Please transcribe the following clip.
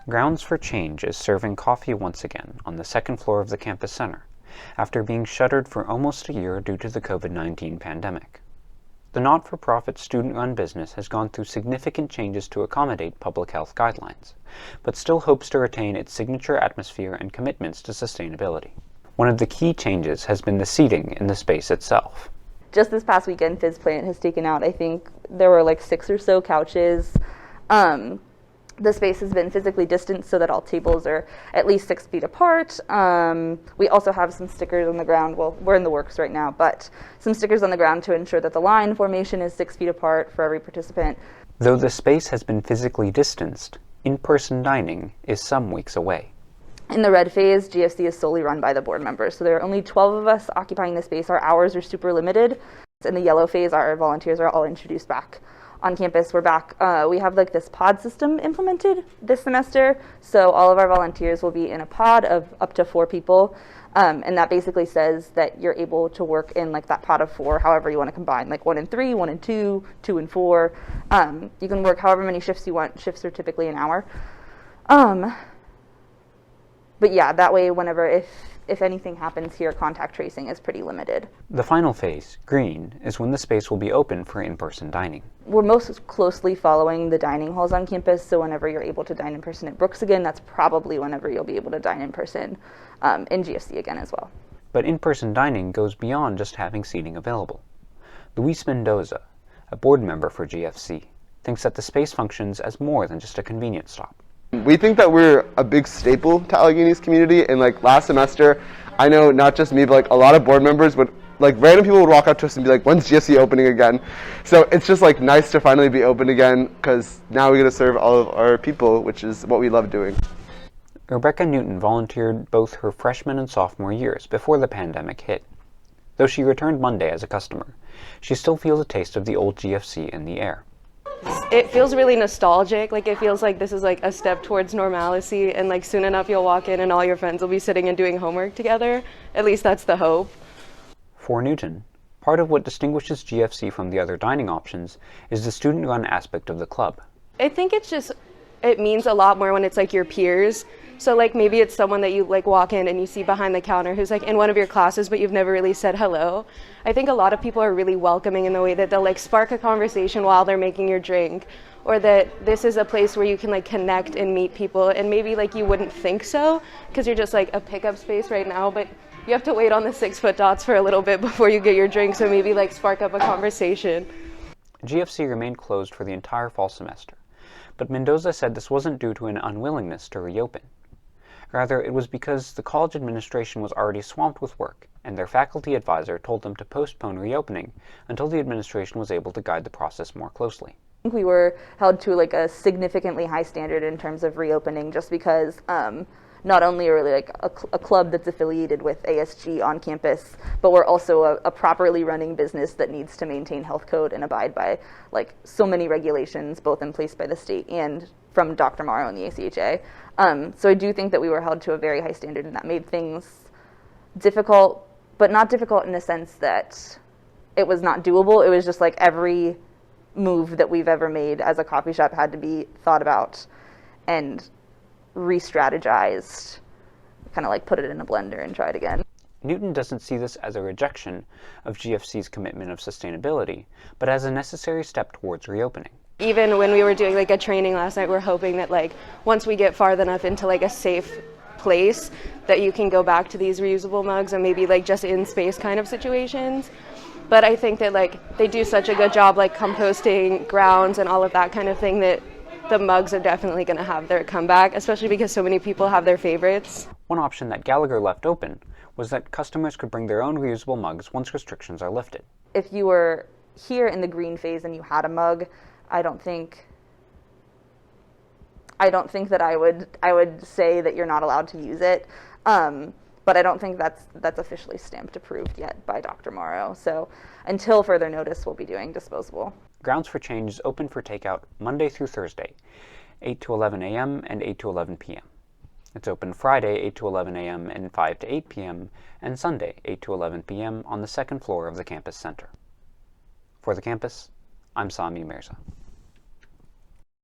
Grounds for Change is serving coffee once again on the second floor of the campus center, after being shuttered for almost a year due to the COVID-19 pandemic. The not-for-profit student-run business has gone through significant changes to accommodate public health guidelines, but still hopes to retain its signature atmosphere and commitments to sustainability. One of the key changes has been the seating in the space itself. Just this past weekend, Fizz Plant has taken out, I think there were like 6 or so couches. The space has been physically distanced so that all tables are at least 6 feet apart. We also have some stickers on the ground. Well, we're in the works right now, but some stickers on the ground to ensure that the line formation is 6 feet apart for every participant. Though the space has been physically distanced, in-person dining is some weeks away. In the red phase, GFC is solely run by the board members, so there are only 12 of us occupying the space. Our hours are super limited. In the yellow phase, our volunteers are all introduced back on campus. We're back. We have like this pod system implemented this semester, so all of our volunteers will be in a pod of up to 4 people, and that basically says that you're able to work in like that pod of 4, however you want to combine, like 1 and 3, 1 and 2, 2 and 4. You can work however many shifts you want. Shifts are typically an hour. But yeah, that way, whenever, if anything happens here, contact tracing is pretty limited. The final phase, green, is when the space will be open for in-person dining. We're most closely following the dining halls on campus, so whenever you're able to dine in person at Brooks again, that's probably whenever you'll be able to dine in person in GFC again as well. But in-person dining goes beyond just having seating available. Luis Mendoza, a board member for GFC, thinks that the space functions as more than just a convenience stop. We think that we're a big staple to Allegheny's community, and like last semester, I know not just me, but like a lot of board members would, like random people would walk up to us and be like, when's GFC opening again? So it's just like nice to finally be open again, because now we get to serve all of our people, which is what we love doing. Rebecca Newton volunteered both her freshman and sophomore years before the pandemic hit. Though she returned Monday as a customer, she still feels a taste of the old GFC in the air. It feels really nostalgic. Like it feels like this is like a step towards normalcy, and like soon enough you'll walk in and all your friends will be sitting and doing homework together. At least that's the hope. For Newton, part of what distinguishes GFC from the other dining options is the student-run aspect of the club. I think it means a lot more when it's like your peers. So like maybe it's someone that you like walk in and you see behind the counter who's like in one of your classes but you've never really said hello. I think a lot of people are really welcoming in the way that they'll like spark a conversation while they're making your drink, or that this is a place where you can like connect and meet people, and maybe like you wouldn't think so because you're just like a pickup space right now, but you have to wait on the 6-foot dots for a little bit before you get your drink, so maybe like spark up a conversation. GFC remained closed for the entire fall semester, but Mendoza said this wasn't due to an unwillingness to reopen. Rather, it was because the college administration was already swamped with work, and their faculty advisor told them to postpone reopening until the administration was able to guide the process more closely. I think we were held to like a significantly high standard in terms of reopening, just because not only are we like a club that's affiliated with ASG on campus, but we're also a properly running business that needs to maintain health code and abide by like so many regulations, both in place by the state and from Dr. Morrow and the ACHA. So I do think that we were held to a very high standard, and that made things difficult, but not difficult in a sense that it was not doable. It was just like every move that we've ever made as a coffee shop had to be thought about and re-strategized, kind of like put it in a blender and try it again. Newton doesn't see this as a rejection of GFC's commitment of sustainability, but as a necessary step towards reopening. Even when we were doing like a training last night, we're hoping that like once we get far enough into like a safe place that you can go back to these reusable mugs and maybe like just in space kind of situations. But I think that like they do such a good job like composting grounds and all of that kind of thing that the mugs are definitely going to have their comeback, especially because so many people have their favorites. One option that Gallagher left open was that customers could bring their own reusable mugs once restrictions are lifted. If you were here in the green phase and you had a mug, I don't think that I would say that you're not allowed to use it, but I don't think that's officially stamped approved yet by Dr. Morrow. So until further notice, we'll be doing disposable. Grounds for Change is open for takeout Monday through Thursday, 8 to 11 a.m. and 8 to 11 p.m. It's open Friday, 8 to 11 a.m. and 5 to 8 p.m., and Sunday, 8 to 11 p.m. on the second floor of the campus center. For the campus, I'm Sami Mirza.